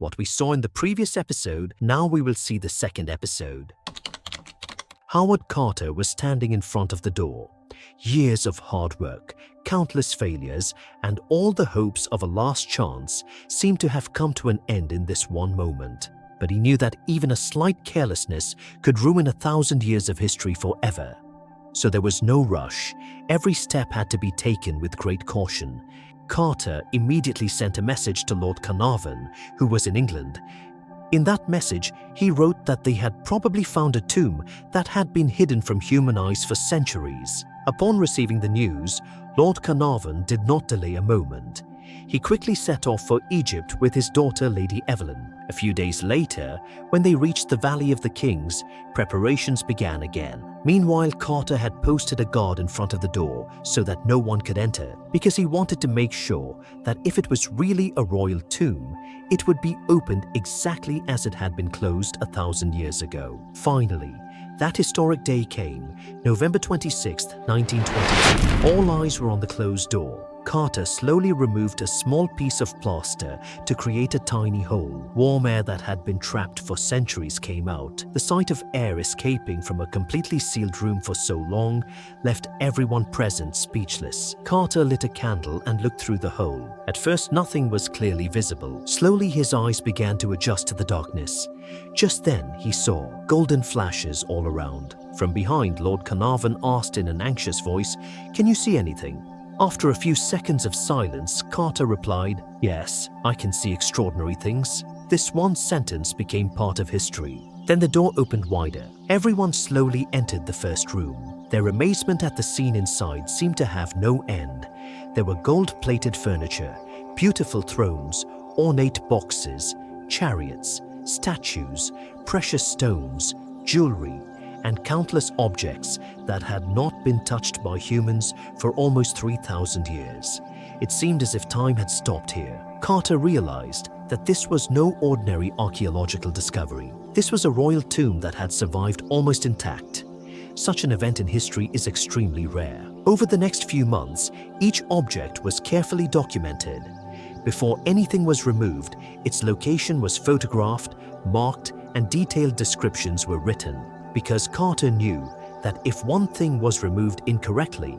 What we saw in the previous episode, now we will see the second episode. Howard Carter was standing in front of the door. Years of hard work, countless failures, and all the hopes of a last chance seemed to have come to an end in this one moment. But he knew that even a slight carelessness could ruin 1,000 years of history forever. So there was no rush. Every step had to be taken with great caution. Carter immediately sent a message to Lord Carnarvon, who was in England. In that message, he wrote that they had probably found a tomb that had been hidden from human eyes for centuries. Upon receiving the news, Lord Carnarvon did not delay a moment. He quickly set off for Egypt with his daughter Lady Evelyn. A few days later, when they reached the Valley of the Kings, preparations began again. Meanwhile, Carter had posted a guard in front of the door so that no one could enter, because he wanted to make sure that if it was really a royal tomb, it would be opened exactly as it had been closed 1,000 years ago. Finally, that historic day came, November 26, 1922. All eyes were on the closed door. Carter slowly removed a small piece of plaster to create a tiny hole. Warm air that had been trapped for centuries came out. The sight of air escaping from a completely sealed room for so long left everyone present speechless. Carter lit a candle and looked through the hole. At first, nothing was clearly visible. Slowly, his eyes began to adjust to the darkness. Just then, he saw golden flashes all around. From behind, Lord Carnarvon asked in an anxious voice, "Can you see anything?" After a few seconds of silence, Carter replied, "Yes, I can see extraordinary things." This one sentence became part of history. Then the door opened wider. Everyone slowly entered the first room. Their amazement at the scene inside seemed to have no end. There were gold-plated furniture, beautiful thrones, ornate boxes, chariots, statues, precious stones, jewelry, and countless objects that had not been touched by humans for almost 3,000 years. It seemed as if time had stopped here. Carter realized that this was no ordinary archaeological discovery. This was a royal tomb that had survived almost intact. Such an event in history is extremely rare. Over the next few months, each object was carefully documented. Before anything was removed, its location was photographed, marked, and detailed descriptions were written. Because Carter knew that if one thing was removed incorrectly,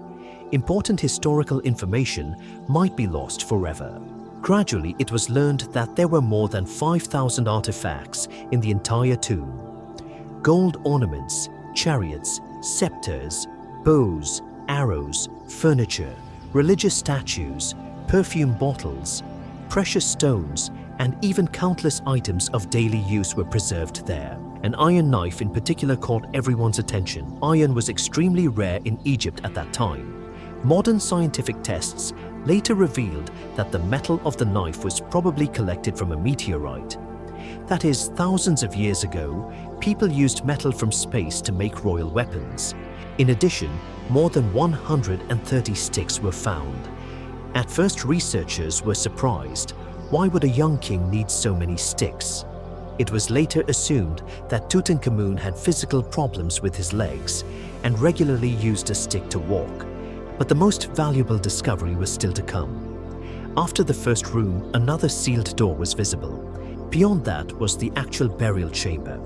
important historical information might be lost forever. Gradually, it was learned that there were more than 5,000 artifacts in the entire tomb. Gold ornaments, chariots, scepters, bows, arrows, furniture, religious statues, perfume bottles, precious stones, and even countless items of daily use were preserved there. An iron knife in particular caught everyone's attention. Iron was extremely rare in Egypt at that time. Modern scientific tests later revealed that the metal of the knife was probably collected from a meteorite. That is, thousands of years ago, people used metal from space to make royal weapons. In addition, more than 130 sticks were found. At first, researchers were surprised. Why would a young king need so many sticks? It was later assumed that Tutankhamun had physical problems with his legs and regularly used a stick to walk. But the most valuable discovery was still to come. After the first room, another sealed door was visible. Beyond that was the actual burial chamber.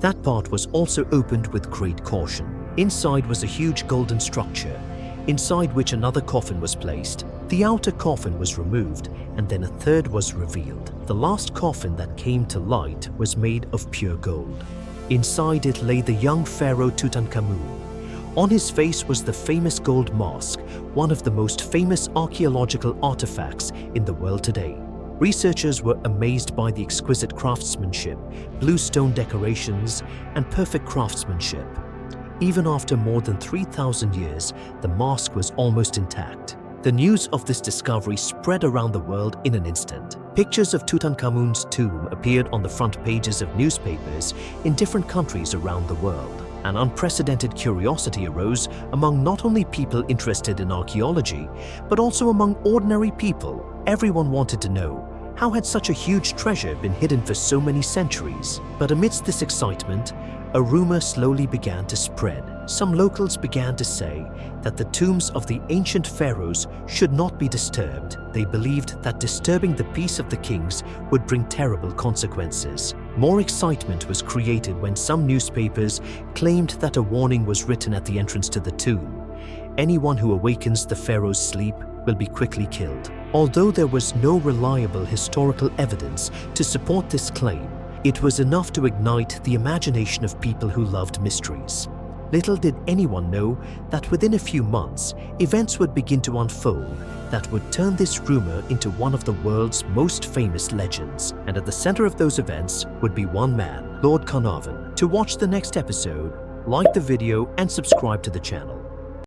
That part was also opened with great caution. Inside was a huge golden structure, inside which another coffin was placed. The outer coffin was removed, and then a third was revealed. The last coffin that came to light was made of pure gold. Inside it lay the young pharaoh Tutankhamun. On his face was the famous gold mask, one of the most famous archaeological artifacts in the world today. Researchers were amazed by the exquisite craftsmanship, blue stone decorations, and perfect craftsmanship. Even after more than 3,000 years, the mask was almost intact. The news of this discovery spread around the world in an instant. Pictures of Tutankhamun's tomb appeared on the front pages of newspapers in different countries around the world. An unprecedented curiosity arose among not only people interested in archaeology, but also among ordinary people. Everyone wanted to know, how had such a huge treasure been hidden for so many centuries? But amidst this excitement, a rumor slowly began to spread. Some locals began to say that the tombs of the ancient pharaohs should not be disturbed. They believed that disturbing the peace of the kings would bring terrible consequences. More excitement was created when some newspapers claimed that a warning was written at the entrance to the tomb. Anyone who awakens the pharaoh's sleep will be quickly killed. Although there was no reliable historical evidence to support this claim, it was enough to ignite the imagination of people who loved mysteries. Little did anyone know that within a few months, events would begin to unfold that would turn this rumor into one of the world's most famous legends. And at the center of those events would be one man, Lord Carnarvon. To watch the next episode, like the video and subscribe to the channel.